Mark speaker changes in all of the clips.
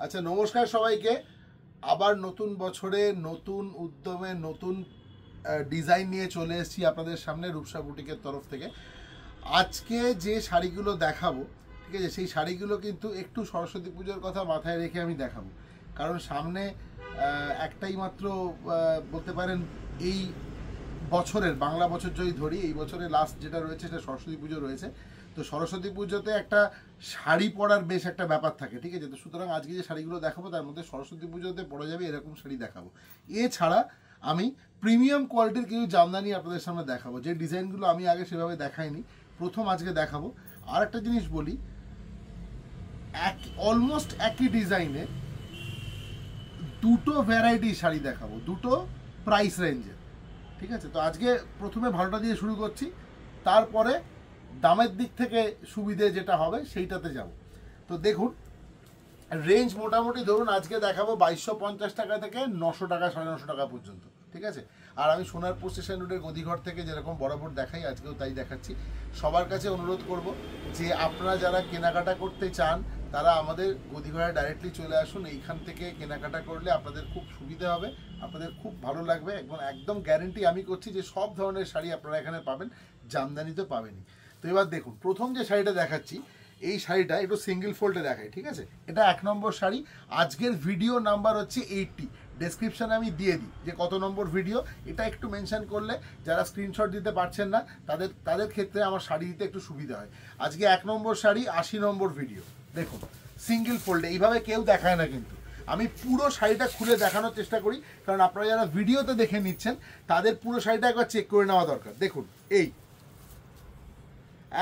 Speaker 1: আচ্ছা, নমস্কার সবাইকে। আবার নতুন বছরে নতুন উদ্যমে নতুন ডিজাইন নিয়ে চলে এসেছি আপনাদের সামনে রূপসা বুটিকের তরফ থেকে। আজকে যে শাড়িগুলো দেখাবো, ঠিক আছে, সেই শাড়িগুলো কিন্তু একটু সরস্বতী পুজোর কথা মাথায় রেখে আমি দেখাবো। কারণ সামনে একটাই মাত্র বলতে পারেন এই বছরের বাংলা বছর যদি ধরি, এই বছরের লাস্ট যেটা রয়েছে সেটা সরস্বতী পুজো রয়েছে। তো সরস্বতী পুজোতে একটা শাড়ি পরার বেশ একটা ব্যাপার থাকে, ঠিক আছে। তো সুতরাং আজকে যে শাড়িগুলো দেখাবো তার মধ্যে সরস্বতী পুজোতে পরা যাবে এরকম শাড়ি দেখাবো। এছাড়া আমি প্রিমিয়াম কোয়ালিটির কিছু জামদানি আপনাদের সামনে দেখাবো, যে ডিজাইনগুলো আমি আগে সেভাবে দেখাইনি, প্রথম আজকে দেখাবো। আর একটা জিনিস বলি, অলমোস্ট একই ডিজাইনে দুটো ভ্যারাইটি শাড়ি দেখাবো, দুটো প্রাইস রেঞ্জে, ঠিক আছে। তো আজকে প্রথমে ভালোটা দিয়ে শুরু করছি, তারপরে দামের দিক থেকে সুবিধে যেটা হবে সেইটাতে যাব। তো দেখুন, রেঞ্জ মোটামুটি ধরুন আজকে দেখাবো 2250 টাকা থেকে 900 টাকা 950 টাকা পর্যন্ত, ঠিক আছে। আর আমি সোনারপুর স্টেশন রোডের গদিঘর থেকে যেরকম বরাবর দেখাই, আজকেও তাই দেখাচ্ছি। সবার কাছে অনুরোধ করব যে আপনারা যারা কেনাকাটা করতে চান তারা আমাদের গদিঘরে ডাইরেক্টলি চলে আসুন। এইখান থেকে কেনাকাটা করলে আপনাদের খুব সুবিধা হবে, আপনাদের খুব ভালো লাগবে। একদম গ্যারেন্টি আমি করছি যে সব ধরনের শাড়ি আপনারা এখানে পাবেন, জামদানি তো পাবেনই। তো এবার দেখুন, প্রথম যে শাড়িটা দেখাচ্ছি, এই শাড়িটা একটু সিঙ্গেল ফোল্ডে দেখায়, ঠিক আছে। এটা 1 নম্বর শাড়ি। আজকের ভিডিও নাম্বার হচ্ছে 80। ডেসক্রিপশানে আমি দিয়ে দিই যে কত নম্বর ভিডিও, এটা একটু মেনশন করলে যারা স্ক্রিনশট দিতে পারছেন না তাদের ক্ষেত্রে আমার শাড়ি দিতে একটু সুবিধা হয়। আজকে 1 নম্বর শাড়ি, 80 নম্বর ভিডিও। দেখুন, সিঙ্গেল ফোল্ডে, এইভাবে কেউ দেখায় না, কিন্তু আমি পুরো শাড়িটা খুলে দেখানোর চেষ্টা করি, কারণ আপনারা যারা ভিডিওতে দেখে নিচ্ছেন তাদের পুরো শাড়িটা একবার চেক করে নেওয়া দরকার। দেখুন, এই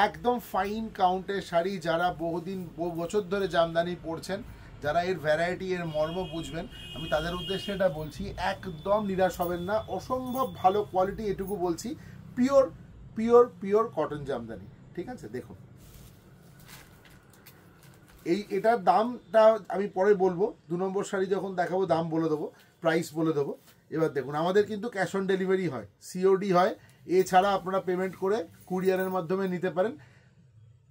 Speaker 1: একদম ফাইন কাউন্টের শাড়ি। যারা বহু বছর ধরে জামদানি পরছেন, যারা এর ভ্যারাইটি, এর মর্ম বুঝবেন, আমি তাদের উদ্দেশ্যে এটা বলছি, একদম নিরাশ হবেন না। অসম্ভব ভালো কোয়ালিটি, এটুকু বলছি। Pure pure pure cotton Jamdani, ঠিক আছে। দেখুন, এটার দামটা আমি পরে বলবো, 2 নম্বর শাড়ি যখন দেখাবো দাম বলে দেবো, প্রাইস বলে দেবো। এবার দেখুন, আমাদের কিন্তু ক্যাশ অন ডেলিভারি হয়, সিওডি হয়। এছাড়া আপনারা পেমেন্ট করে কুরিয়ারের মাধ্যমে নিতে পারেন।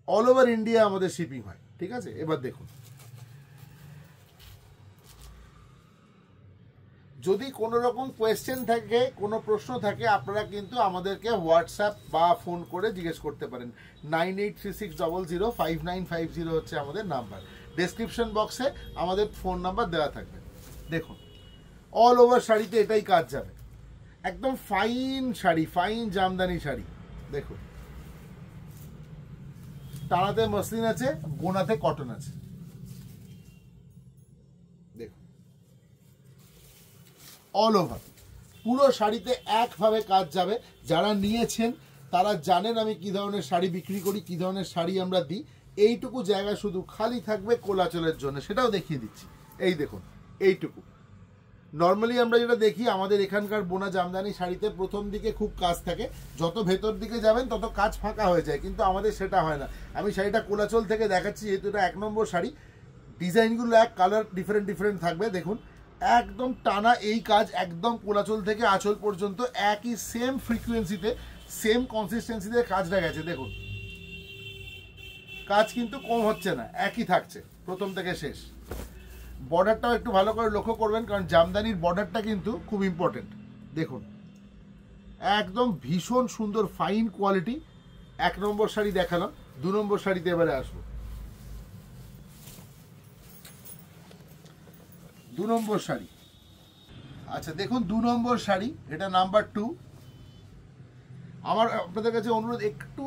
Speaker 1: অল ওভার ইন্ডিয়া আমাদের শিপিং হয়, ঠিক আছে। এবার দেখুন, যদি কোনো রকম কোয়েশ্চেন থাকে, কোনো প্রশ্ন থাকে, আপনারা কিন্তু আমাদেরকে হোয়াটসঅ্যাপ বা ফোন করে জিজ্ঞেস করতে পারেন। 9836005950 হচ্ছে আমাদের নাম্বার। ডেসক্রিপশন বক্সে আমাদের ফোন নাম্বার দেওয়া থাকবে। দেখুন, অল ওভার শাড়িতে এটাই কাজ যাবে। একদম ফাইন শাড়ি, ফাইন জামদানি শাড়ি। দেখুন, টানাতে মসলিন আছে, বোনাতে কটন আছে। দেখুন, অল ওভার পুরো শাড়িতে একভাবে কাজ যাবে। যারা নিয়েছেন তারা জানেন আমি কি ধরনের শাড়ি বিক্রি করি, কি ধরনের শাড়ি আমরা দিই। এইটুকু জায়গা শুধু খালি থাকবে কোলাচলের জন্য, সেটাও দেখিয়ে দিচ্ছি। এই দেখুন, এইটুকু। নর্মালি আমরা যেটা দেখি, আমাদের এখানকার বোনা জামদানি শাড়িতে প্রথম দিকে খুব কাজ থাকে, যত ভেতর দিকে যাবেন তত কাজ ফাঁকা হয়ে যায়, কিন্তু আমাদের সেটা হয় না। আমি শাড়িটা কোলাচল থেকে দেখাচ্ছি, যেহেতু এটা 1 নম্বর শাড়ি। ডিজাইনগুলো এক, কালার ডিফারেন্ট থাকবে। দেখুন, একদম টানা এই কাজ, একদম কোলাচল থেকে আঁচল পর্যন্ত একই সেম ফ্রিকোয়েন্সিতে, সেম কনসিস্টেন্সিতে কাজটা গেছে। দেখুন, কাজ কিন্তু কম হচ্ছে না, একই থাকছে প্রথম থেকে শেষ। বর্ডারটাও একটু ভালো করে লক্ষ্য করবেন, কারণ জামদানির বর্ডারটা কিন্তু খুব ইম্পর্টেন্ট। দেখুন, একদম ভীষণ সুন্দর ফাইন কোয়ালিটি। 1 নম্বর শাড়ি দেখালাম, 2 নম্বর শাড়িতে এবারে আসবো। 2 নম্বর শাড়ি, আচ্ছা দেখুন, 2 নম্বর শাড়ি, এটা নাম্বার 2। আমার আপনাদের কাছে অনুরোধ, একটু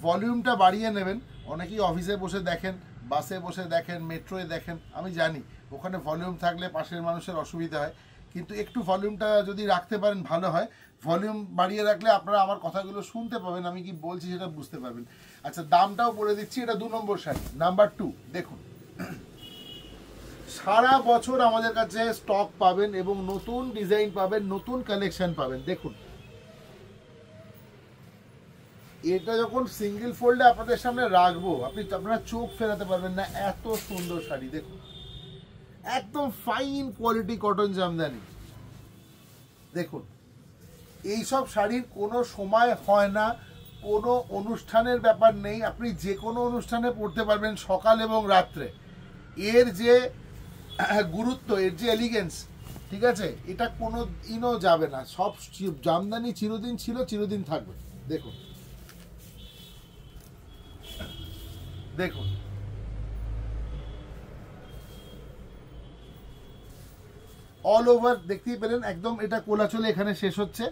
Speaker 1: ভলিউমটা বাড়িয়ে নেবেন। অনেকেই অফিসে বসে দেখেন, বাসে বসে দেখেন, মেট্রোয় দেখেন, আমি জানি ওখানে ভলিউম থাকলে পাশের মানুষের অসুবিধা হয়, কিন্তু একটু ভলিউমটা যদি রাখতে পারেন ভালো হয়। ভলিউম বাড়িয়ে রাখলে আপনারা আমার কথাগুলো শুনতে পাবেন, আমি কি বলছি সেটা বুঝতে পারবেন। আচ্ছা, দামটাও বলে দিচ্ছি। এটা 2 নম্বর শাড়ি, নাম্বার 2। দেখুন, সারা বছর আমাদের কাছে স্টক পাবেন এবং নতুন ডিজাইন পাবেন, নতুন কালেকশন পাবেন। দেখুন, এটা যখন সিঙ্গেল ফোল্ডে আপনাদের সামনে রাখবো, আপনারা চোখ ফেরাতে পারবেন না, এত সুন্দর শাড়ি। দেখুন, একদম ফাইন কোয়ালিটি কটন জামদানি। দেখুন, এইসব শাড়ির কোনো সময় হয় না, কোনো অনুষ্ঠানের ব্যাপার নেই, আপনি যে কোনো অনুষ্ঠানে পরতে পারবেন, সকাল এবং রাত্রে। এর যে গুরুত্ব, এর যে এলিগেন্স, ঠিক আছে, এটা কোনো দিনও যাবে না। সব জামদানি চিরদিন ছিল, চিরদিন থাকবে। দেখুন দেখুন অল ওভার দেখতেই পেলেন, একদম এটা কোলাচলে এখানে শেষ হচ্ছে,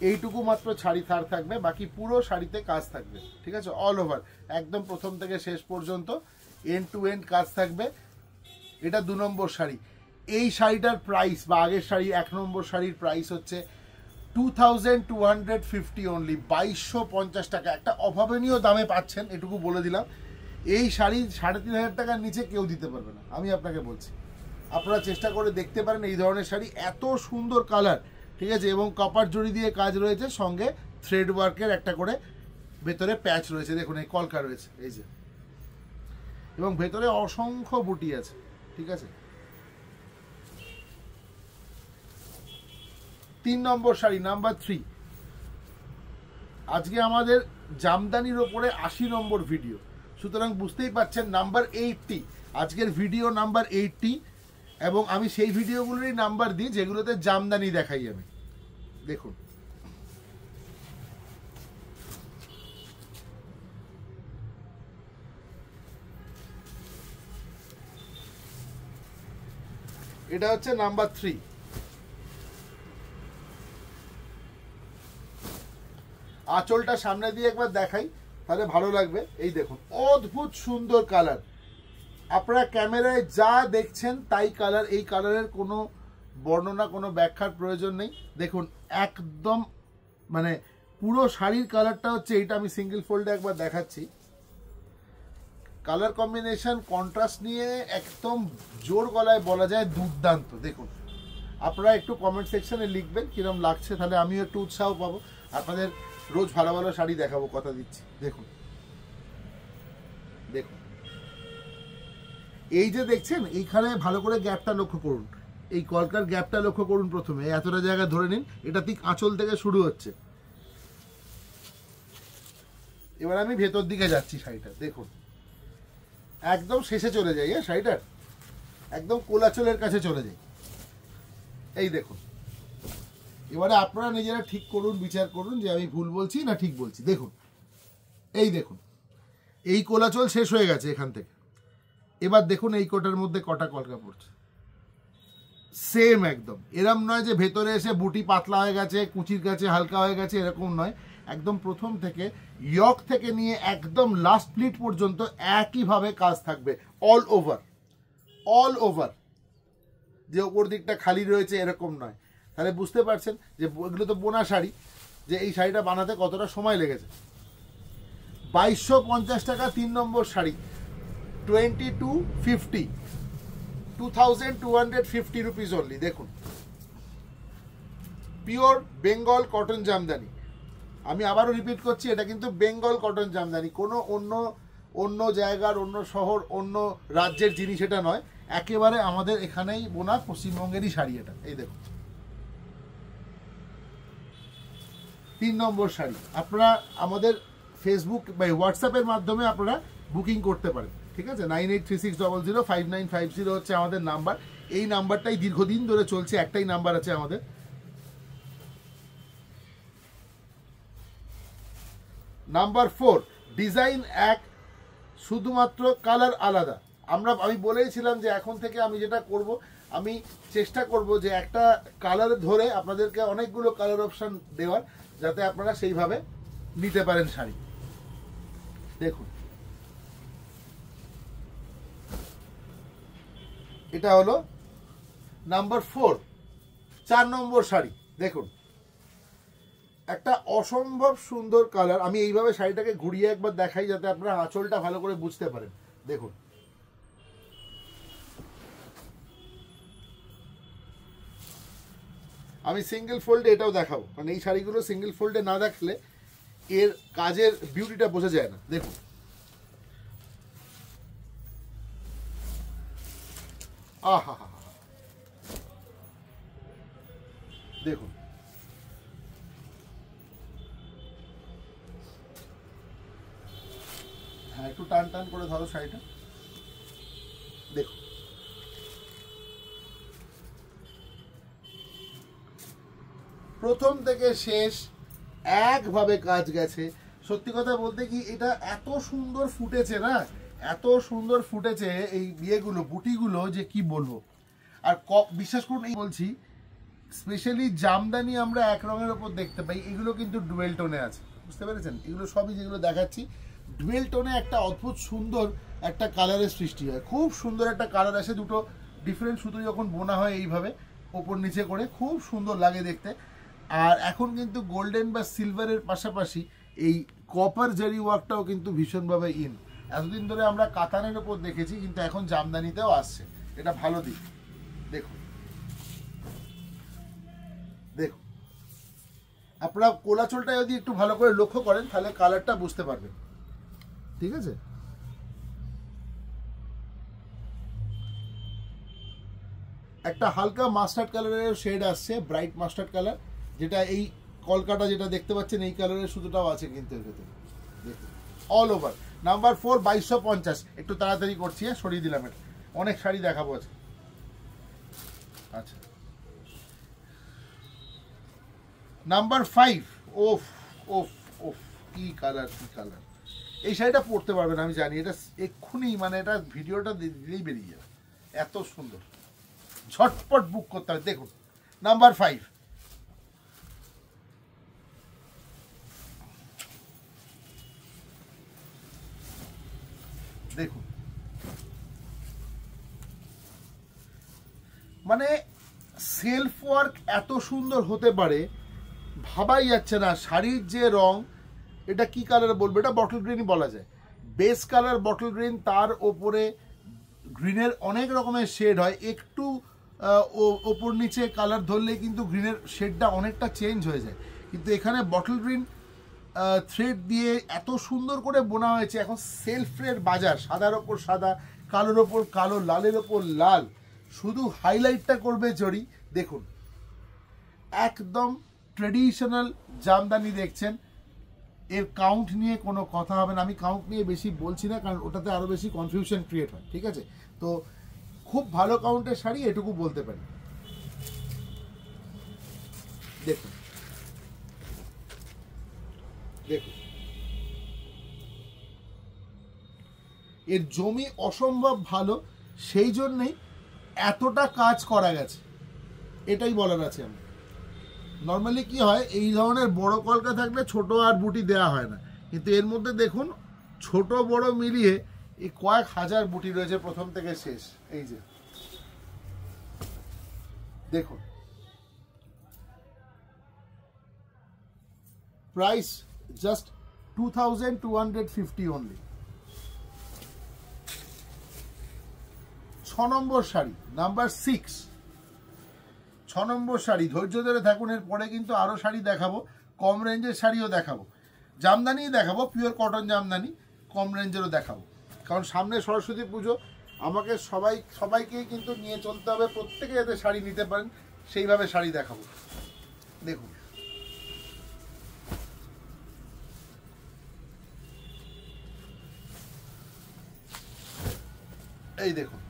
Speaker 1: এইটুকু মাত্র শাড়ি থার থাকবে, বাকি পুরো শাড়িতে কাজ থাকবে, ঠিক আছে, অল ওভার একদম প্রথম থেকে শেষ পর্যন্ত এন্ড টু এন্ড কাজ থাকবে। এটা 2 নম্বর শাড়ি। এই শাড়িটার প্রাইস বা আগের শাড়ি 1 নম্বর শাড়ির প্রাইস হচ্ছে 2250 অনলি, 2250 টাকা। একটা অভাবনীয় দামে পাচ্ছেন, এটুকু বলে দিলাম। এই শাড়ি 3500 টাকার নিচে কেউ দিতে পারবে না, আমি আপনাকে বলছি। আপনারা চেষ্টা করে দেখতে পারেন এই ধরনের শাড়ি, এত সুন্দর কালার, ঠিক আছে, এবং কপার জড়ি দিয়ে কাজ রয়েছে, সঙ্গে থ্রেড ওয়ার্কের একটা করে ভেতরে প্যাচ রয়েছে, দেখুন এই কলকা রয়েছে এই যে, এবং ভেতরে অসংখ্য বুটি আছে, ঠিক আছে। 3 নম্বর শাড়ি নাম্বার 3। আজকে আমাদের জামদানির ওপরে 80 নম্বর ভিডিও, সুতরাং বুঝতেই পারছেন নাম্বার 80, আজকের ভিডিও নাম্বার 80, এবং আমি সেই ভিডিওগুলোরই নাম্বার দিই যেগুলোতে জামদানি দেখাই আমি। দেখুন এটা হচ্ছে নাম্বার 3। আঁচলটা সামনে দিয়ে একবার দেখাই, তাহলে ভালো লাগবে। এই দেখুন অদ্ভুত সুন্দর কালার, আপনারা ক্যামেরায় যা দেখছেন তাই কালার। এই কালারের কোনো বর্ণনা, কোনো ব্যাখ্যার প্রয়োজন নেই। দেখুন একদম মানে পুরো শাড়ির কালারটা হচ্ছে এইটা, আমি সিঙ্গেল ফোল্ডে একবার দেখাচ্ছি। কালার কম্বিনেশন কন্ট্রাস্ট নিয়ে একদম জোর গলায় বলা যায় দুর্দান্ত। দেখুন আপনারা একটু কমেন্ট সেকশনে লিখবেন কিরম লাগছে, তাহলে আমিও একটু উৎসাহ পাবো, আপনাদের রোজ ভালো ভালো শাড়ি দেখাবো, কথা দিচ্ছি। দেখুন দেখুন এই যে দেখছেন, এইখানে ভালো করে গ্যাপটা লক্ষ্য করুন, এই কলকার গ্যাপটা লক্ষ্য করুন। প্রথমে এতটা জায়গা ধরে নিন, এটা ঠিক আঁচল থেকে শুরু হচ্ছে। এবার আমি ভেতর দিকে যাচ্ছি, শাড়িটা দেখুন একদম শেষে চলে যাই, হ্যাঁ শাড়িটার একদম কোলাচলের কাছে চলে যাই। এই দেখুন, এবারে আপনারা নিজেরা ঠিক করুন, বিচার করুন যে আমি ভুল বলছি না ঠিক বলছি। দেখুন এই দেখুন, এই কোলাচল শেষ হয়ে গেছে এখান থেকে। এবার দেখুন এই কোটার মধ্যে কটা কলকা পড়ছে, সেম একদম। এরম নয় যে ভেতরে এসে বুটি পাতলা হয়ে গেছে, কুচির কাছে হালকা হয়ে গেছে, এরকম নয়। একদম প্রথম থেকে ইয়ক থেকে নিয়ে একদম লাস্ট প্লিট পর্যন্ত একইভাবে কাজ থাকবে, অল ওভার। অল ওভার, যে ওপর দিকটা খালি রয়েছে এরকম নয়। তাহলে বুঝতে পারছেন যে এগুলো তো বোনা শাড়ি, যে এই শাড়িটা বানাতে কতটা সময় লেগেছে। 2250 টাকা 3 নম্বর শাড়ি, 2250, 2250 রুপিস অনলি। দেখুন পিওর বেঙ্গল কটন জামদানি, আমি আবারও রিপিট করছি, এটা কিন্তু বেঙ্গল কটন জামদানি, কোনো অন্য জায়গার, অন্য শহর, অন্য রাজ্যের জিনিস এটা নয়, একেবারে আমাদের এখানেই বোনা পশ্চিমবঙ্গেরই শাড়ি এটা। এই দেখুন 3 নম্বর শাড়ি। আপনারা আমাদের ফেসবুক বা হোয়াটসঅ্যাপের মাধ্যমে আপনারা বুকিং করতে পারেন, ঠিক আছে। 9836005950 হচ্ছে আমাদের নাম্বার। এই নাম্বারটাই দীর্ঘদিন ধরে চলছে, একটাই নাম্বার আছে আমাদের। নাম্বার 4, ডিজাইন এক, শুধুমাত্র কালার আলাদা। আমি বলেইছিলাম যে এখন থেকে আমি যেটা করব, আমি চেষ্টা করব যে একটা কালার ধরে আপনাদেরকে অনেকগুলো কালার অপশন দেওয়ার, যাতে আপনারা সেইভাবে নিতে পারেন শাড়ি। দেখুন এটা হলো নাম্বার 4, 4 নম্বর শাড়ি। দেখুন একটা অসম্ভব সুন্দর কালার। আমি এইভাবে শাড়িটাকে ঘুরিয়ে একবার দেখাই, যাতে আপনারা আঁচলটা ভালো করে বুঝতে পারেন। দেখুন আমি সিঙ্গেল ফোল্ডে এটাও দেখাবো, মানে এই শাড়িগুলো সিঙ্গেল ফোল্ডে না দেখলে এর কাজের বিউটিটা বোঝা যায় না। দেখুন আহা হা, দেখুন হ্যাঁ একটু টান টান করে ধরো শাড়িটা। দেখুন প্রথম থেকে শেষ একভাবে কাজ গেছে। সত্যি কথা বলতে কি এটা এত সুন্দর ফুটেছে না, এত সুন্দর ফুটেছে এই বিয়েগুলো, বুটিগুলো, যে কি বলবো। আর বিশ্বাস করুন এই বলছি, স্পেশালি জামদানি আমরা এক রঙের ওপর দেখতে পাই, এগুলো কিন্তু ডুয়েল টোনে আছে, বুঝতে পেরেছেন? এগুলো সবই যেগুলো দেখাচ্ছি ডুয়েল টোনে একটা অদ্ভুত সুন্দর একটা কালারের সৃষ্টি হয়, খুব সুন্দর একটা কালার আসে। দুটো ডিফারেন্ট সুতো যখন বোনা হয় এইভাবে ওপর নিচে করে, খুব সুন্দর লাগে দেখতে। আর এখন কিন্তু গোল্ডেন বা সিলভারের পাশাপাশি এই কপার জারি ওয়ার্কটাও কিন্তু ভীষণভাবে ইন। এতদিন ধরে আমরা কাতানের ওপর দেখেছি, কিন্তু এখন জামদানিতেও আসছে, এটা ভালো দিক। দেখুন দেখুন, আপনারা কোলাচলটা যদি একটু ভালো করে লক্ষ্য করেন তাহলে কালারটা বুঝতে পারবেন, ঠিক আছে? একটা হালকা মাস্টার্ড কালারের শেড আসছে, ব্রাইট মাস্টার্ড কালার, যেটা এই কলকাতা যেটা দেখতে পাচ্ছেন এই কালারের সুতোটাও আছে কিন্তু এর ভেতরে। দেখুন অল ওভার। নাম্বার 4 2250। একটু তাড়াতাড়ি করছি, সরিয়ে দিলাম, এটা অনেক শাড়ি দেখাবো আছে। আচ্ছা, নাম্বার 5। ওফ ওফ ওফ, কি কালার, কি কালার! এই শাড়িটা পরতে পারবেন আমি জানি, এটা এক্ষুনি মানে এটা ভিডিওটা দিলেই বেরিয়ে যাবে, এত সুন্দর, ঝটপট বুক করতে হবে। দেখুন নাম্বার 5, দেখুন মানে সেলফ ওয়ার্ক এত সুন্দর হতে পারে ভাবাই যাচ্ছে না। শাড়ির যে রং, এটা কি কালার বলবো, এটা বটল গ্রিনই বলা যায়, বেস কালার বটল গ্রিন, তার ওপরে গ্রিনের অনেক রকমের শেড হয়, একটু ওপর নিচে কালার ধরলেই কিন্তু গ্রিনের শেডটা অনেকটা চেঞ্জ হয়ে যায়। কিন্তু এখানে বটল গ্রিন থ্রেড দিয়ে এত সুন্দর করে বোনা হয়েছে। এখন সেলফের বাজার, সাদার ওপর সাদা, কালোর ওপর কালো, লালের ওপর লাল, শুধু হাইলাইটটা করবে জড়ি। দেখুন একদম ট্রেডিশনাল জামদানি দেখছেন, এর কাউন্ট নিয়ে কোনো কথা হবে না, আমি কাউন্ট নিয়ে বেশি বলছি না, কারণ ওটাতে আরও বেশি কনফিউশন ক্রিয়েট হয়, ঠিক আছে? তো খুব ভালো কাউন্টের শাড়ি, এটুকু বলতে পারি। দেখুন দেখুন, এর জমি অসম্ভব ভালো, সেই জন্যেই এতটা কাজ করা গেছে, এটাই বলার আছে আমার। নর্মালি কি হয়, এই ধরনের বড় কলকা থাকলে ছোট আর বুটি দেওয়া হয় না, কিন্তু এর মধ্যে দেখুন ছোট বড় মিলিয়ে এই কয়েক হাজার বুটি রয়েছে প্রথম থেকে শেষ। এই যে দেখুন, প্রাইস জাস্ট 2250 অনলি। 6 নম্বর শাড়ি, নাম্বার 6। 6 নম্বর শাড়ি, ধৈর্য ধরে থাকুন, এর পরে কিন্তু আরো শাড়ি দেখাবো, কম রেঞ্জের শাড়িও দেখাবো, জামদানি দেখাবো, পিওর কটন জামদানি, কম রেঞ্জেরও দেখাবো, কারণ সামনে সরস্বতী পুজো, আমাকে সবাইকেই কিন্তু নিয়ে চলতে হবে, প্রত্যেকে যাতে শাড়ি নিতে পারেন সেইভাবে শাড়ি দেখাবো। দেখুন এই দেখুন,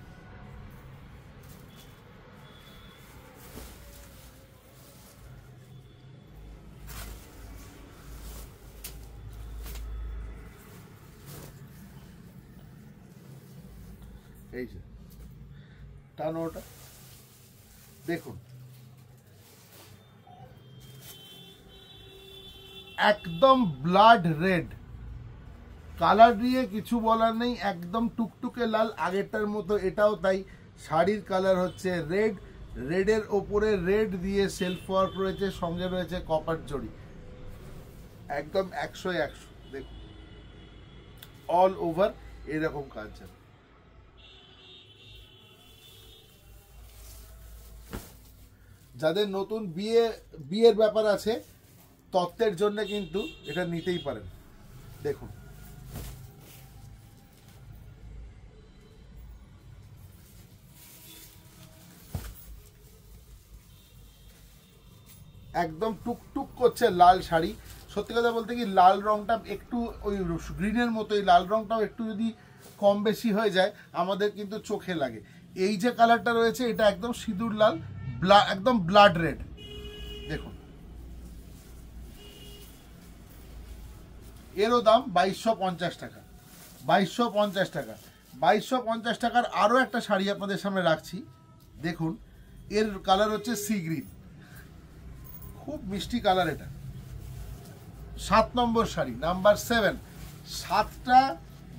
Speaker 1: এই যে টানো ওটা, দেখুন একদম ব্লাড রেড কালার, নিয়ে কিছু বলার নেই, একদম টুকটুকে লাল, আগেরটার মতো এটাও তাই। শাড়ির কালার হচ্ছে রেড, রেডের ওপরে রেড দিয়ে সেলফ ওয়ার্ক রয়েছে, সঙ্গে রয়েছে কপার জড়ি, একদম 100-100। দেখুন অল ওভার এরকম কাজ যাবে। যাদের নতুন বিয়ের ব্যাপার আছে, তত্ত্বের জন্য কিন্তু এটা নিতেই পারেন। দেখুন একদম টুকটুক করছে লাল শাড়ি। সত্যি কথা বলতে কি, লাল রংটা একটু ওই গ্রিনের মতোই, লাল রংটাও একটু যদি কম বেশি হয়ে যায় আমাদের কিন্তু চোখে লাগে। এই যে কালারটা রয়েছে এটা একদম সিঁদুর লাল, একদম ব্লাড রেড। দেখুন এরও দাম 2250 টাকা, 2250 টাকা। 2250 টাকার আরও একটা শাড়ি আপনাদের সামনে রাখছি, দেখুন এর কালার হচ্ছে সি গ্রিন, খুব মিষ্টি কালার। এটা 7 নম্বর শাড়ি, নাম্বার 7। 7টা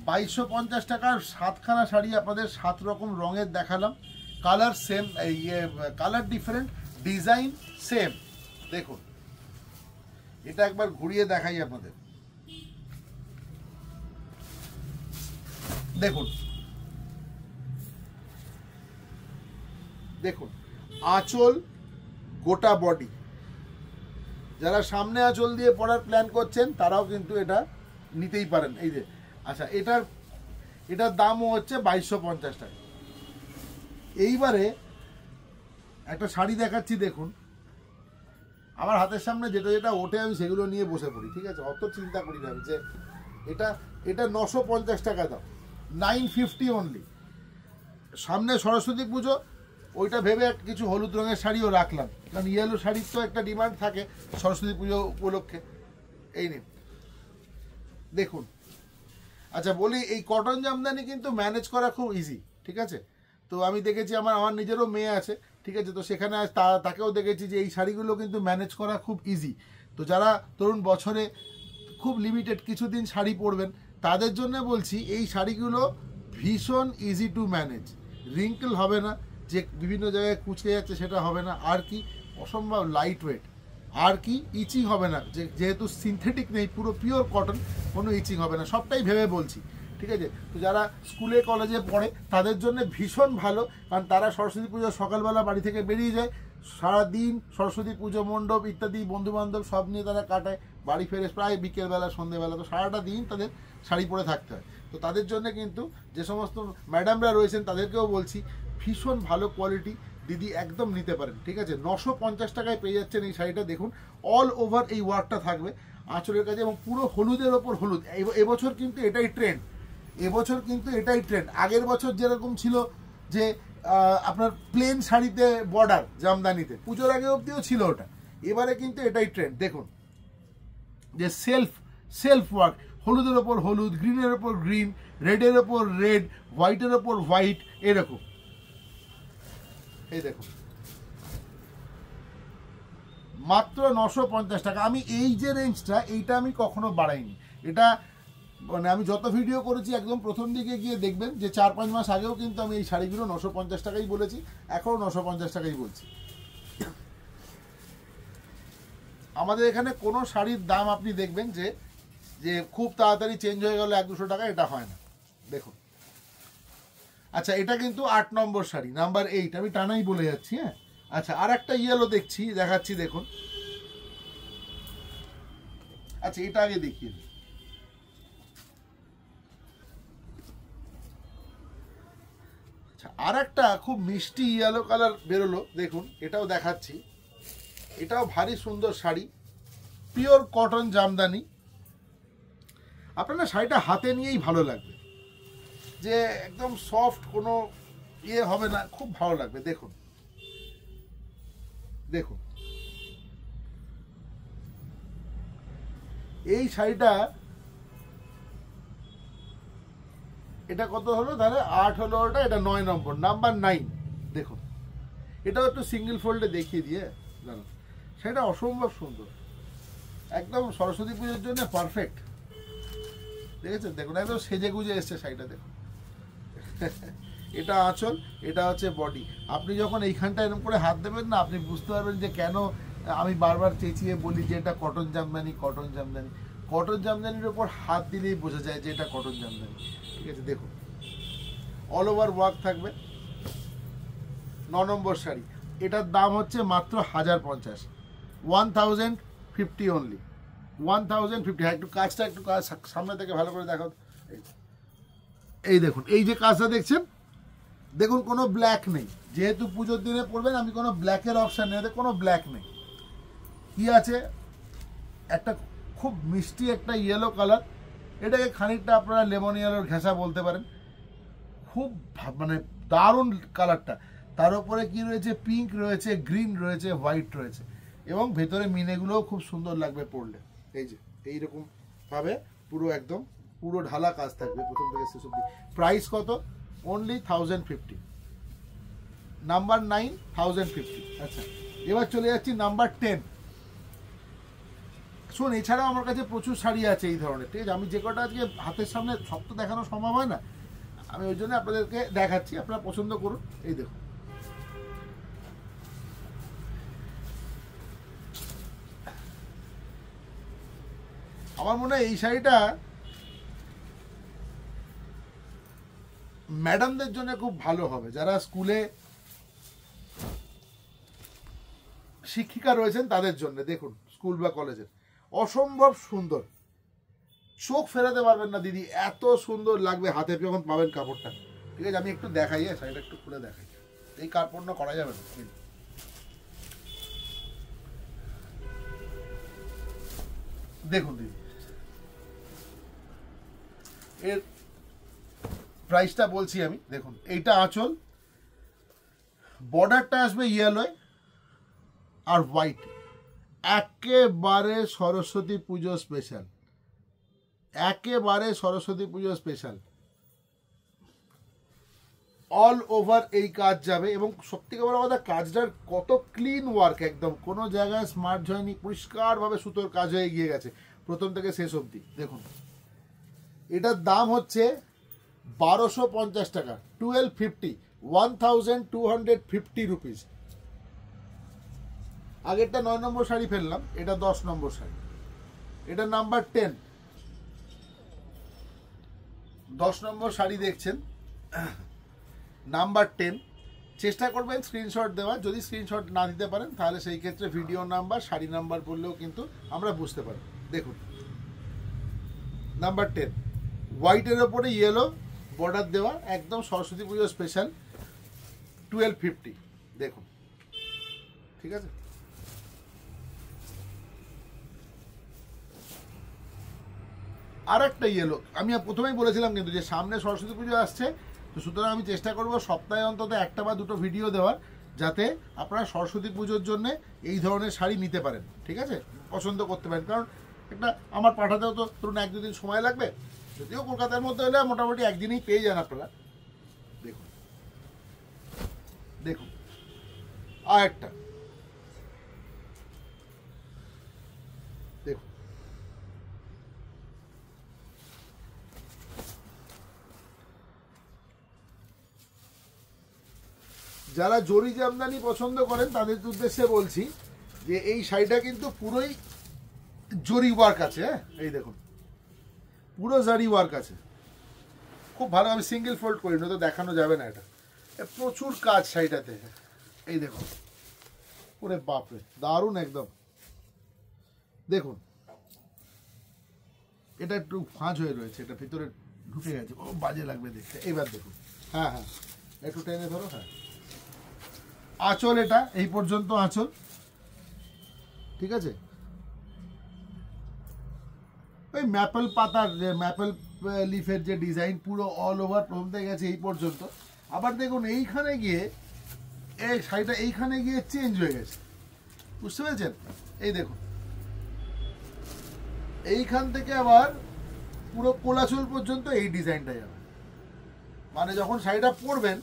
Speaker 1: 2250 টাকার 7খানা শাড়ি আপনাদের 7 রকম রঙের দেখালাম, colour same, colour different, design same. দেখুন এটা একবার ঘুরিয়ে দেখাই আপনাদের, দেখুন দেখুন আঁচল গোটা বডি, যারা সামনে আঁচল দিয়ে পরার প্ল্যান করছেন তারাও কিন্তু এটা নিতেই পারেন। এই যে আচ্ছা, এটার দামও হচ্ছে 2250 টাকা। এইবারে একটা শাড়ি দেখাচ্ছি, দেখুন আমার হাতের সামনে যেটা যেটা ওঠে আমি সেগুলো নিয়ে বসে পড়ি, ঠিক আছে, অত চিন্তা করি না আমি যে এটা 950 টাকা দাম, 950 অনলি। সামনে সরস্বতী পুজো, ওইটা ভেবে কিছু হলুদ রঙের শাড়িও রাখলাম, কারণ ইয়েলো শাড়ির তো একটা ডিমান্ড থাকে সরস্বতী পুজো উপলক্ষে। এই নিন দেখুন। আচ্ছা বলি, এই কটন জামদানি কিন্তু ম্যানেজ করা খুব ইজি, ঠিক আছে। তো আমি দেখেছি আমার নিজেরও মেয়ে আছে, ঠিক আছে, তো সেখানে তাকেও দেখেছি যে এই শাড়িগুলো কিন্তু ম্যানেজ করা খুব ইজি। তো যারা ধরুন বছরে খুব লিমিটেড কিছুদিন শাড়ি পরবেন, তাদের জন্য বলছি এই শাড়িগুলো ভীষণ ইজি টু ম্যানেজ, রিঙ্কেল হবে না, যে বিভিন্ন জায়গায় কুচকে যাচ্ছে সেটা হবে না, আর কি অসম্ভব লাইট ওয়েট, আর কি ইচিং হবে না, যেহেতু সিনথেটিক নেই, পুরো পিওর কটন, কোনো ইচিং হবে না, সবটাই ভেবে বলছি, ঠিক আছে। তো যারা স্কুলে কলেজে পড়ে তাদের জন্য ভীষণ ভালো, কারণ তারা সরস্বতী পুজো সকালবেলা বাড়ি থেকে বেরিয়ে যায়, সারাদিন সরস্বতী পুজো মণ্ডপ ইত্যাদি বন্ধুবান্ধব সব নিয়ে তারা কাটায়, বাড়ি ফেরে প্রায় বিকেলবেলা সন্ধ্যেবেলা, তো সারাটা দিন তাদের শাড়ি পরে থাকতে হয়। তো তাদের জন্য কিন্তু যে সমস্ত ম্যাডামরা রয়েছেন তাদেরকেও বলছি ভীষণ ভালো কোয়ালিটি, দিদি একদম নিতে পারেন, ঠিক আছে। 950 টাকায় পেয়ে যাচ্ছেন এই শাড়িটা। দেখুন অল ওভার এই ওয়ার্কটা থাকবে আঁচলের কাছে, এবং পুরো হলুদের ওপর হলুদ। এবছর কিন্তু এটাই ট্রেন্ড, এবছর কিন্তু এটাই ট্রেন্ড। আগের বছর যেরকম ছিল যে আপনার প্লেন শাড়িতে বর্ডার জামদানিতে, পুজোর আগে অবধিও ছিল ওটা, এবারে কিন্তু এটাই ট্রেন্ড। দেখুন যে সেলফ ওয়ার্ক, হলুদের ওপর হলুদ, গ্রিনের ওপর গ্রিন, রেডের ওপর রেড, হোয়াইটের ওপর হোয়াইট, এরকম। এই দেখুন মাত্র 950 টাকা। আমি এই যে রেঞ্জটা, এইটা আমি কখনো বাড়াইনি, এটা মানে আমি যত ভিডিও করেছি একদম প্রথম দিকে গিয়ে দেখবেন যে 4-5 মাস আগেও কিন্তু আমি এই শাড়িগুলো 950 টাকাই বলেছি, এখনও 950 টাকাই বলছি। আমাদের এখানে কোনো শাড়ির দাম আপনি দেখবেন যে খুব তাড়াতাড়ি চেঞ্জ হয়ে গেল 1-200 টাকা, এটা হয় না। দেখুন আচ্ছা, এটা কিন্তু 8 নম্বর শাড়ি, নাম্বার 8, আমি টানাই বলে যাচ্ছি। হ্যাঁ আচ্ছা, আর একটা ইয়েলো দেখাচ্ছি, দেখুন। আচ্ছা এটা আগে দেখিয়ে দিই। আচ্ছা আর একটা খুব মিষ্টি ইয়েলো কালার বেরোলো, দেখুন এটাও দেখাচ্ছি। এটাও ভারী সুন্দর শাড়ি, পিওর কটন জামদানি। আপনার শাড়িটা হাতে নিয়েই ভালো লাগবে, যে একদম সফট, কোনো ইয়ে হবে না, খুব ভালো লাগবে। দেখুন দেখুন এই শাড়িটা, এটা কত হলো তাহলে? 8 হলো ওটা, এটা 9 নম্বর, নাম্বার 9। দেখুন এটাও একটু সিঙ্গেল ফোল্ডে দেখিয়ে দিয়ে, জানো সেটা অসম্ভব সুন্দর, একদম সরস্বতী পুজোর জন্য পারফেক্ট। দেখেছেন? দেখুন একদম সেজে গুজে এসছে শাড়িটা, দেখুন। এটা আঁচল, এটা হচ্ছে বডি। আপনি যখন এইখানটা এরকম করে হাত দেবেন না, আপনি বুঝতে পারবেন যে কেন আমি বারবার চেঁচিয়ে বলি যে এটা cotton Jamdani, cotton Jamdani. Cotton জামদানির ওপর হাত দিলেই বোঝা যায় যে এটা কটন জামদানি, ঠিক আছে। দেখুন অল ওভার ওয়ার্ক থাকবে। 9 নম্বর শাড়ি, এটার দাম হচ্ছে মাত্র 1050, 1050 অনলি, 1050। একটু কাজটা একটু সামনে থেকে ভালো করে দেখাও। এই দেখুন, এই যে কাজটা দেখছেন, দেখুন কোনো ব্ল্যাক নেই, যেহেতু পুজোর দিনে পরবেন, আমি কোনো ব্ল্যাকের অপশান নেই, কোনো ব্ল্যাক নেই। কি আছে? একটা খুব মিষ্টি একটা ইয়েলো কালার, এটাকে খানিকটা আপনারা লেমন ইয়েলোর ঘেঁষা বলতে পারেন, খুব মানে দারুণ কালারটা। তার উপরে কি রয়েছে? পিঙ্ক রয়েছে, গ্রিন রয়েছে, হোয়াইট রয়েছে, এবং ভেতরে মিনেগুলোও খুব সুন্দর লাগবে পরলে। এই যে এইরকম ভাবে পুরো একদম পুরো ঢালা কাজ থাকবে প্রথম থেকে শেষ অবধি। প্রাইস কত? অনলি 1050। নাম্বার 9 1050। আচ্ছা, এবার চলে যাচ্ছি নাম্বার 10। শোন, এছাড়াও আমার কাছে প্রচুর শাড়ি আছে এই ধরনের, ঠিক আছে? আমি যে কটা আজকে হাতের সামনে সব তো দেখানো সম্ভব হয় না, আমি ওই জন্য আপনাদেরকে দেখাচ্ছি, আপনারা পছন্দ করুন। এই দেখুন, আমার মনে হয় এই শাড়িটা ম্যাডামদের জন্য খুব ভালো হবে, যারা স্কুলে শিক্ষিকা রয়েছেন তাদের জন্য। দেখুন, স্কুল বা কলেজের, অসম্ভব সুন্দর, চোখ ফেরাতে পারবেন না দিদি, এত সুন্দর লাগবে হাতে যখন পাবেন কাপড়টা। ঠিক আছে, আমি একটু দেখাই, শাড়িটা একটু খুলে দেখাই, এই কার্পণ্য করা যাবে না। দেখুন দিদি, এর প্রাইসটা বলছি আমি। দেখুন, এইটা আঁচল, বর্ডারটা আসবে ইয়েলো আর হোয়াইট, একেবারে সরস্বতী পুজো স্পেশাল, একেবারে সরস্বতী পুজো স্পেশাল। অল ওভার এই কাজ যাবে, এবং সত্যি বড় কথা, কাজটার কত ক্লিন ওয়ার্ক, একদম কোনো জায়গায় স্মার্ট হয়নি, পরিষ্কারভাবে সুতোর কাজ হয়ে গিয়ে গেছে প্রথম থেকে শেষ অবধি। দেখুন, এটার দাম হচ্ছে 1250 টাকা, 1250, 1250 রুপিস। আগেরটা 9 নম্বর শাড়ি ফেললাম, এটা 10 নম্বর শাড়ি, এটা নাম্বার 10, 10 নম্বর শাড়ি দেখছেন, নাম্বার 10। চেষ্টা করবেন স্ক্রিনশট দেওয়া, যদি স্ক্রিনশট না দিতে পারেন তাহলে সেই ক্ষেত্রে ভিডিও নাম্বার, শাড়ি নাম্বার বললেও কিন্তু আমরা বুঝতে পারি। দেখুন, নাম্বার 10, হোয়াইটের ওপরে ইয়েলো বর্ডার দেওয়া, একদম সরস্বতী পুজো স্পেশাল, 1250। দেখুন, ঠিক আছে। আর একটা ইয়েলো, আমি প্রথমেই বলেছিলাম কিন্তু যে সামনে সরস্বতী পুজো আসছে, তো সুতরাং আমি চেষ্টা করব সপ্তাহে অন্তত একটা বা দুটো ভিডিও দেওয়ার, যাতে আপনারা সরস্বতী পুজোর জন্য এই ধরনের শাড়ি নিতে পারেন, ঠিক আছে, পছন্দ করতে পারেন। কারণ একটা আমার পাঠাতেও তো ধরুন 1-2 দিন সময় লাগবে, যদিও কলকাতার মধ্যে হলে মোটামুটি একদিনেই পেয়ে যান আপনারা। দেখুন, দেখুন, আর একটা দেখুন, যারা জরি জামদানি পছন্দ করেন তাদের উদ্দেশ্যে বলছি যে এই শাড়িটা কিন্তু পুরোই জরি ওয়ার্ক আছে। হ্যাঁ, এই দেখুন, পুরো জারি ওয়ার্ক আছে, খুব ভালো। আমি সিঙ্গেল ফোল্ড করি না তো দেখানো যাবে না, এটা প্রচুর কাজ শাড়িটাতে। এই দেখুন, ওরে বাপরে, দারুণ একদম। দেখুন, এটা একটু ফাঁজ হয়ে রয়েছে, এটা ভিতরে ঢুকে গেছে, ও বাজে লাগবে দেখতে। এইবার দেখুন, হ্যাঁ হ্যাঁ, একটু টেনে ধরো। হ্যাঁ, আঁচল, এটা এই পর্যন্ত আঁচল, ঠিক আছে। ওই ম্যাপেল পাতার যে ম্যাপেল লিফের যে ডিজাইন, পুরো অল ওভার প্রথম থেকে গেছে এই পর্যন্ত। আবার দেখুন, এইখানে গিয়ে এই শাড়িটা এইখানে গিয়ে চেঞ্জ হয়ে গেছে, বুঝতে পেরেছেন? এই দেখুন, এইখান থেকে আবার পুরো কোলাচল পর্যন্ত এই ডিজাইনটা যাবে। মানে যখন শাড়িটা পরবেন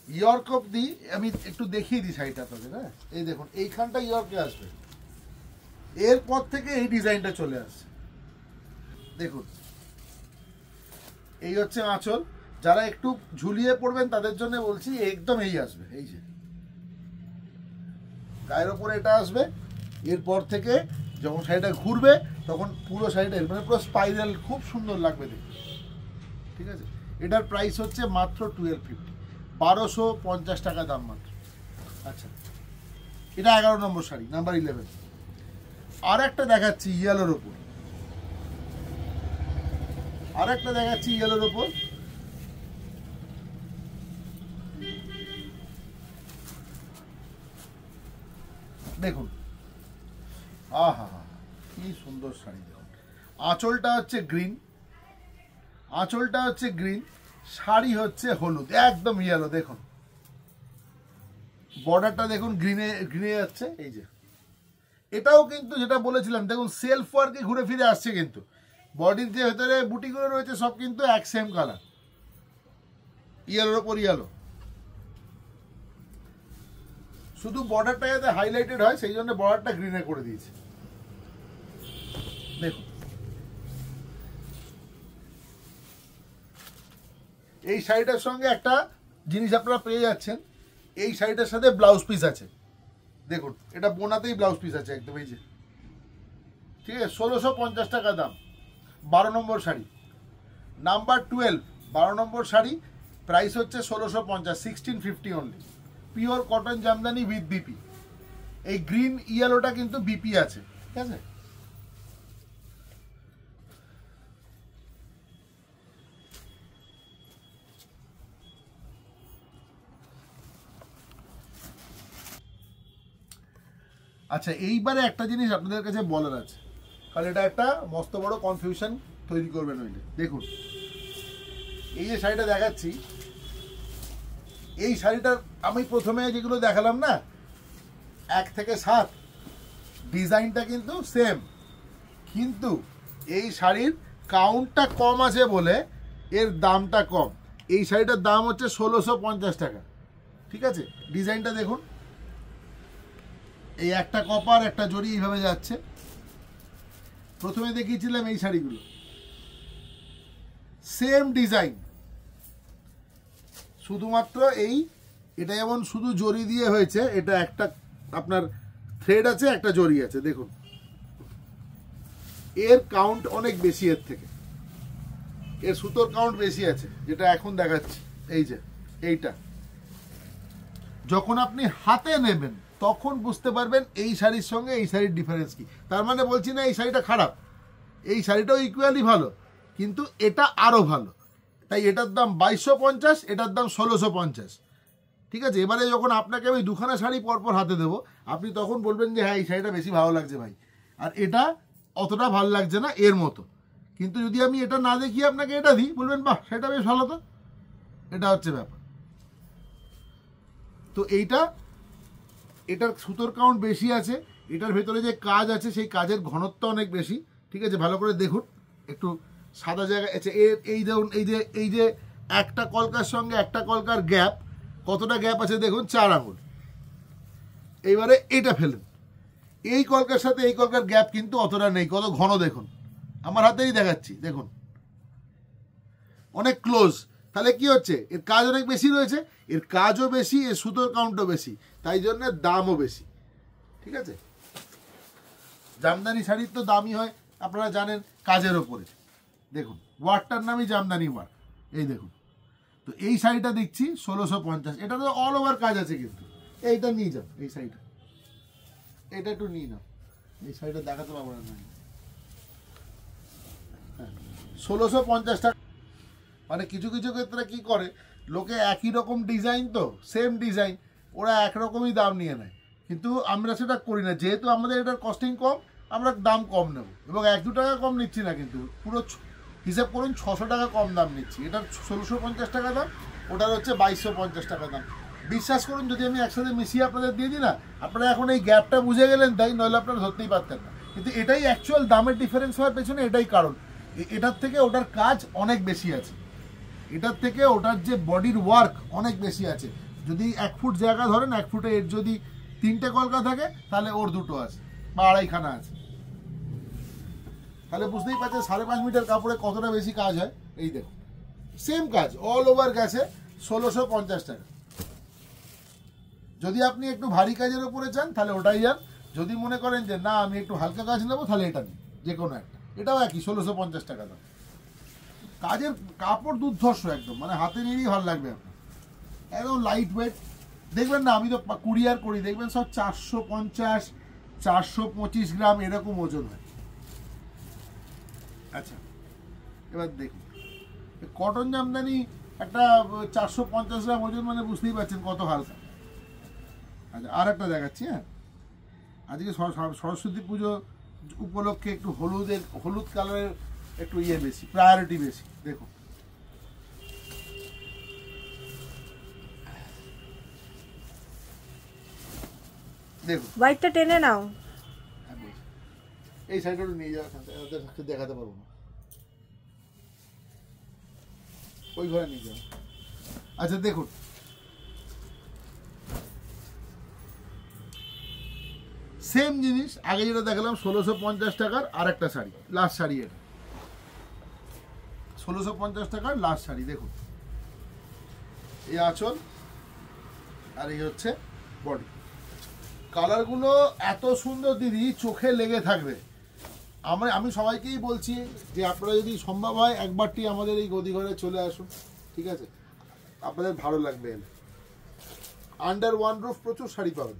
Speaker 1: ইয়র্ক অব্দি, আমি একটু দেখিয়ে দিই শাড়িটা তোকে। হ্যাঁ, এই দেখুন, এইখানটা ইয়র্কে আসবে, এরপর থেকে এই ডিজাইনটা চলে আসছে। দেখুন, এই হচ্ছে আঁচল। যারা একটু ঝুলিয়ে পড়বেন তাদের জন্য বলছি, একদম এই আসবে, এই যে গায়ের ওপরে এটা আসবে, এরপর থেকে যখন শাড়িটা ঘুরবে তখন পুরো শাড়িটা মানে পুরো স্পাইরাল, খুব সুন্দর লাগবে দেখতে, ঠিক আছে। এটার প্রাইস হচ্ছে মাত্র 1250, 1250 টাকা দাম মাত্র। আচ্ছা, এটা 11 নম্বর শাড়ি, নাম্বার 11। আর একটা দেখাচ্ছি ইয়েলোর ওপর, আর একটা দেখাচ্ছি ইয়েলোর ওপর। দেখুন, আহা, কি সুন্দর শাড়ি। দেখুন, আঁচলটা হচ্ছে গ্রিন, আঁচলটা হচ্ছে গ্রিন, শাড়ি হচ্ছে হলুদ, একদম ইয়েলো। দেখুন, বর্ডারটা দেখুন, গ্রিনে গ্রিনে যাচ্ছে, এই যে এটাও কিন্তু যেটা বলেছিলাম দেখুন সেলফ ওয়ার্কে ঘুরে ফিরে আসছে, কিন্তু বডির যে ভেতরে বুটিগুলো রয়েছে সব কিন্তু এক সেম কালার, ইয়েলোর ওপর ইয়েলো। শুধু বর্ডারটা যাতে হাইলাইটেড হয় সেই জন্য বর্ডারটা গ্রিনে করে দিয়েছে। দেখুন এই শাড়িটার সঙ্গে একটা জিনিস আপনারা পেয়ে যাচ্ছেন, এই শাড়িটার সাথে ব্লাউজ পিস আছে। দেখুন এটা বোনাতেই ব্লাউজ পিস আছে একদম, এই যে ঠিক আছে। 1650 টাকা দাম, 12 নম্বর শাড়ি, নাম্বার 12, 12 নম্বর শাড়ি, প্রাইস হচ্ছে 1650, 1650 only. Pure cotton Jamdani with BP. এই গ্রিন ইয়েলোটা কিন্তু বিপি আছে, ঠিক আছে। আচ্ছা এইবারে একটা জিনিস আপনাদের কাছে বলার আছে, কারণ এটা একটা মস্ত বড় কনফিউশন তৈরি করবে নইলে। দেখুন এই যে শাড়িটা দেখাচ্ছি, এই শাড়িটার আমি প্রথমে যেগুলো দেখালাম না 1 থেকে 7, ডিজাইনটা কিন্তু সেম, কিন্তু এই শাড়ির কাউন্টটা কম আছে বলে এর দামটা কম। এই শাড়িটার দাম হচ্ছে 1650 টাকা, ঠিক আছে। ডিজাইনটা দেখুন, এই একটা কপার একটা জড়ি এইভাবে যাচ্ছে। প্রথমে দেখিয়েছিলাম এই শাড়িগুলো সেম ডিজাইন, শুধুমাত্র এটা যেমন শুধু জড়ি দিয়ে হয়েছে, এটা একটা আপনার থ্রেড আছে, একটা জড়ি আছে। দেখুন এর কাউন্ট অনেক বেশি, এর থেকে এর সুতোর কাউন্ট বেশি আছে, যেটা এখন দেখাচ্ছি। এই যে এইটা যখন আপনি হাতে নেবেন তখন বুঝতে পারবেন এই শাড়ির সঙ্গে এই শাড়ির ডিফারেন্স কি। তার মানে বলছি না এই শাড়িটা খারাপ, এই শাড়িটাও ইকুয়ালি ভালো, কিন্তু এটা আরো ভালো। তাই এটার দাম 2250, এটার দাম 1650, ঠিক আছে। এবারে যখন আপনাকে আমি দুখানা শাড়ি পরপর হাতে দেবো, আপনি তখন বলবেন যে হ্যাঁ এই শাড়িটা বেশি ভালো লাগছে ভাই, আর এটা অতটা ভালো লাগছে না এর মতো। কিন্তু যদি আমি এটা না দেখিয়ে আপনাকে এটা দিই, বলবেন বাহ সেটা বেশ ভালো, তো এটা হচ্ছে ব্যাপার। তো এটার সুতোর কাউন্ট বেশি আছে, এটার ভেতরে যে কাজ আছে সেই কাজের ঘনত্ব অনেক বেশি, ঠিক আছে। ভালো করে দেখুন, একটু সাদা জায়গা আছে। এই দেখুন এই যে একটা কলকার সঙ্গে একটা কলকার গ্যাপ, কতটা গ্যাপ আছে দেখুন, 4 আঙুল। এইবারে এটা ফেলুন, এই কলকার সাথে এই কলকার গ্যাপ কিন্তু অতটা নেই, কত ঘন দেখুন, আমার হাতেই দেখাচ্ছি, দেখুন অনেক ক্লোজ। তাহলে কি হচ্ছে, এর কাজ অনেক বেশি রয়েছে, এর কাজও বেশি, এর সুতোর কাউন্টও বেশি, তাই জন্য দামও বেশি, ঠিক আছে। জামদানি শাড়ির তো দামই হয় আপনারা জানেন কাজের ওপরে। দেখুন ওয়ার্কটার নামই জামদানি ওয়ার্ক, এই দেখুন। তো এই শাড়িটা দেখছি 1650, এটা তো অল ওভার কাজ আছে, কিন্তু এইটা নিয়ে যাও, এই শাড়িটা, এটা একটু নিয়ে নাও, এই শাড়িটা দেখাতে পারবো না। 1650 টাকা। মানে কিছু কিছু ক্ষেত্রে কি করে লোকে, একই রকম ডিজাইন, তো সেম ডিজাইন, ওরা একরকমই দাম নিয়ে নেয়, কিন্তু আমরা সেটা করি না। যেহেতু আমাদের এটার কস্টিং কম, আমরা দাম কম নেব, এবং 1-2 টাকা কম নিচ্ছি না, কিন্তু পুরো হিসাব করুন 600 টাকা কম দাম নিচ্ছি। এটার 1650 টাকা দাম, ওটার হচ্ছে 2250 টাকা দাম। বিশ্বাস করুন, যদি আমি একসাথে মিশিয়ে আপনাদের দিয়ে দিই না, আপনারা এখন এই গ্যাপটা বুঝে গেলেন, তাই নইলে আপনারা ধরতেই পারতেন না। কিন্তু এটাই অ্যাকচুয়াল দামের ডিফারেন্স হওয়ার পেছনে এটাই কারণ, এটার থেকে ওটার কাজ অনেক বেশি আছে, এটার থেকে ওটার যে বডির ওয়ার্ক অনেক বেশি আছে। যদি 1 ফুট জায়গা ধরেন, 1 ফুটে এর যদি 3টে কলকা থাকে, তাহলে ওর 2টো আছে বা 2.5খানা আছে। তাহলে বুঝতেই পারছেন 5.5 মিটার কাপড়ে কতটা বেশি কাজ হয়। এই দেখুন সেম কাজ অল ওভার গেছে 1650 টাকা। যদি আপনি একটু ভারী কাজের উপরে চান তাহলে ওটাই যান, যদি মনে করেন যে না আমি একটু হালকা কাজ নেবো তাহলে এটা নিন, যে কোনো একটা, এটাও একই 1650 টাকা দাম। কাজের কাপড় দুর্ধর্ষ একদম, মানে হাতে নিয়েই ভালো লাগবে আপনার, একদম লাইট ওয়েট। দেখবেন না, আমি তো কুরিয়ার করি, দেখবেন সব 450 425 গ্রাম এরকম ওজন হয়। আচ্ছা এবার দেখুন কটন জামদানি একটা 450 গ্রাম ওজন, মানে বুঝতেই পারছেন কত হালকা। আচ্ছা আর একটা দেখাচ্ছি। হ্যাঁ, আজকে সরস্বতী পুজো উপলক্ষে একটু হলুদ কালারের একটু বেশি, প্রায়োরিটি বেশি। দেখুন দেখুন
Speaker 2: হোয়াইটটা টেনে নাও,
Speaker 1: এই শাড়িটা নিয়ে যাওয়া দেখাতে পারবো না, ওই ঘরে নিয়ে যাও। আচ্ছা দেখুন, সেম জিনিস আগে যেটা দেখালাম 1650 টাকার আর একটা শাড়ি, লাস্ট শাড়ি এটা 1650 টাকার লাস্ট শাড়ি। দেখুন এই আঁচল আর এই হচ্ছে বডি, কালারগুলো এত সুন্দর দিদি, চোখে লেগে থাকবে। আমি সবাইকেই বলছি যে আপনারা যদি সম্ভব হয় একবারটি আমাদের এই গদি ঘরে চলে আসুন, ঠিক আছে, আপনাদের ভালো লাগবে। আন্ডার ওয়ান রুফ প্রচুর শাড়ি পাবেন।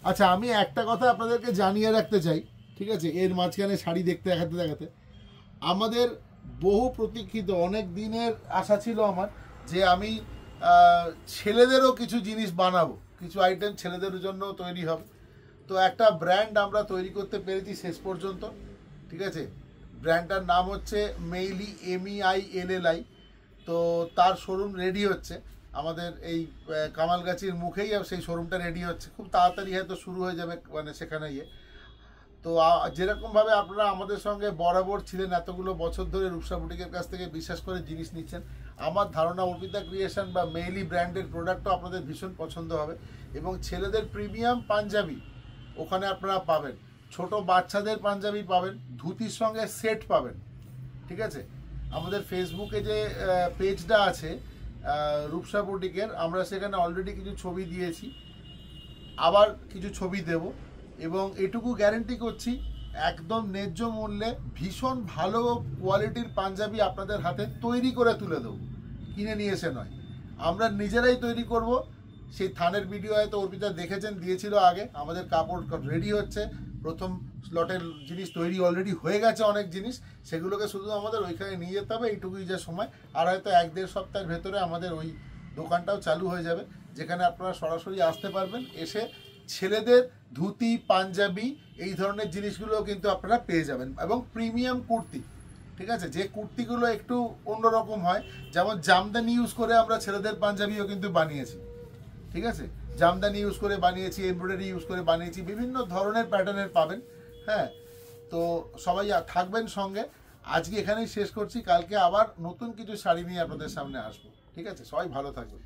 Speaker 1: আচ্ছা আমি একটা কথা আপনাদেরকে জানিয়ে রাখতে চাই, ঠিক আছে, এর মাঝখানে শাড়ি দেখতে দেখাতে দেখাতে আমাদের বহু প্রতীক্ষিত অনেক দিনের আশা ছিল আমার যে আমি ছেলেদেরও কিছু জিনিস বানাবো, কিছু আইটেম ছেলেদের জন্য তৈরি হবে। তো একটা ব্র্যান্ড আমরা তৈরি করতে পেরেছি শেষ পর্যন্ত, ঠিক আছে। ব্র্যান্ডটার নাম হচ্ছে মেইলি, MEILLI। তো তার শোরুম রেডি হচ্ছে আমাদের এই কামালগাছির মুখেই, সেই শোরুমটা রেডি হচ্ছে, খুব তাড়াতাড়ি হয়তো শুরু হয়ে যাবে মানে সেখানে গিয়ে। তো যেরকমভাবে আপনারা আমাদের সঙ্গে বরাবর ছিলেন এতগুলো বছর ধরে রূপসা বুটিকের কাছ থেকে বিশ্বাস করে জিনিস নিচ্ছেন, আমার ধারণা অর্পিতা ক্রিয়েশন বা মেইলি ব্র্যান্ডের প্রোডাক্টও আপনাদের ভীষণ পছন্দ হবে। এবং ছেলেদের প্রিমিয়াম পাঞ্জাবি ওখানে আপনারা পাবেন, ছোট বাচ্চাদের পাঞ্জাবি পাবেন, ধুতির সঙ্গে সেট পাবেন, ঠিক আছে। আমাদের ফেসবুকে যে পেজটা আছে রূপসা বুটিকের, আমরা সেখানে অলরেডি কিছু ছবি দিয়েছি, আবার কিছু ছবি দেব, এবং এটুকু গ্যারেন্টি করছি একদম ন্যায্য মূল্যে ভীষণ ভালো কোয়ালিটির পাঞ্জাবি আপনাদের হাতে তৈরি করে তুলে দেবো, কিনে নিয়ে এসে নয়, আমরা নিজেরাই তৈরি করব। সেই থানের ভিডিও হয়তো অর্পিতা দেখেছেন, দিয়েছিল আগে। আমাদের কাপড় রেডি হচ্ছে, প্রথম স্লটের জিনিস তৈরি অলরেডি হয়ে গেছে, অনেক জিনিস, সেগুলোকে শুধু আমাদের ওইখানে নিয়ে যেতে হবে, এইটুকুই যে সময়। আর হয়তো 1-1.5 সপ্তাহের ভেতরে আমাদের ওই দোকানটাও চালু হয়ে যাবে, যেখানে আপনারা সরাসরি আসতে পারবেন, এসে ছেলেদের ধুতি, পাঞ্জাবি এই ধরনের জিনিসগুলো কিন্তু আপনারা পেয়ে যাবেন, এবং প্রিমিয়াম কুর্তি, ঠিক আছে, যে কুর্তিগুলো একটু অন্যরকম হয়, যেমন জামদানি ইউজ করে আমরা ছেলেদের পাঞ্জাবিও কিন্তু বানিয়েছি, ঠিক আছে, জামদানি ইউজ করে বানিয়েছি, এমব্রয়ডারি ইউজ করে বানিয়েছি, বিভিন্ন ধরনের প্যাটার্নের পাবেন। হ্যাঁ, তো সবাই থাকবেন সঙ্গে। আজকে এখানেই শেষ করছি, কালকে আবার নতুন কিছু শাড়ি নিয়ে আপনাদের সামনে আসবো, ঠিক আছে। সবাই ভালো থাকবেন।